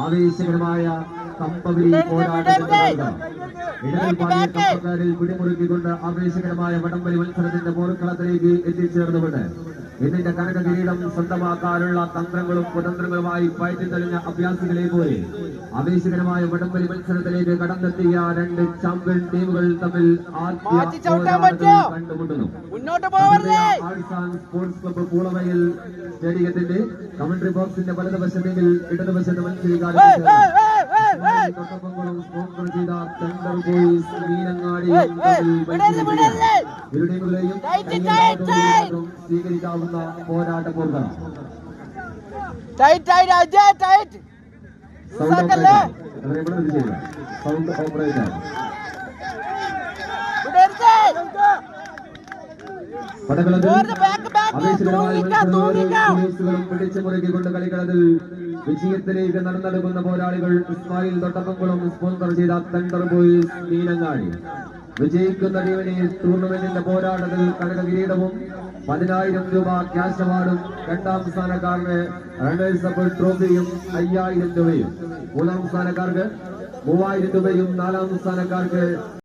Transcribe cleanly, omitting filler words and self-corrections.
ആവേശകരമായ കമ്പവലി പോരാട്ടത്തിൽ പിടിമുറുക്കിക്കൊണ്ട് ആവേശകരമായ വടംവലി മത്സരത്തിന്റെ പോർക്കളത്തിലേക്ക് എത്തിച്ചേർന്നുകൊണ്ട് ഇതിന്റെ കനക കിരീടം സ്വന്തമാക്കാനുള്ള തന്ത്രങ്ങളും കുതന്ത്രങ്ങളുമായി പയറ്റി തെളിഞ്ഞ അഭ്യാസികളെ പോലെ ആവേശകരമായ വടംവലി മത്സരത്തിലേക്ക് കടന്നെത്തിയ രണ്ട് ചാമ്പ്യൻ ടീമുകൾ തമ്മിൽ കണ്ടുമുട്ടുന്നു. സ്പോർട്സ് ക്ലബ്ബ് പൂളവയൽ സ്റ്റേഡിയത്തിന്റെ കമന്ററി ബോക്സിന്റെ വലതുവശത്തെങ്കിൽ ഇടതുവശത്ത് മത്സരിക്കാൻ സ്പോൺസർ ചെയ്ത തെണ്ടർ ബോയ്സ് മീനങ്ങാടി ഇരു ടീമുകളെയും സ്വീകരിക്കാവുന്ന പോരാട്ട പോർക്കള സൗണ്ട് ഓപ്പറേറ്റർ പിടിച്ചു മുറുകിക്കൊണ്ട് കളിക്കളത്തിൽ വിജയത്തിലേക്ക് നടന്നെടുക്കുന്ന പോരാളികൾ ഇസ്മായിൽ തൊട്ടപ്പംകുളം സ്പോൺസർ ചെയ്ത തെണ്ടർ ബോയ്സ് മീനങ്ങാടി. വിജയിക്കുന്ന ടീമിനെ ടൂർണമെന്റിന്റെ പോരാട്ടത്തിൽ കനക കിരീടവും 10,000 രൂപ ക്യാഷ് അവാർഡും, രണ്ടാം സ്ഥാനക്കാരന് റണ്ണേഴ്സ് അപ്പ് ട്രോഫിയും 5,000 രൂപയും, മൂന്നാം സ്ഥാനക്കാർക്ക് 3,000 രൂപയും, നാലാം സ്ഥാനക്കാർക്ക്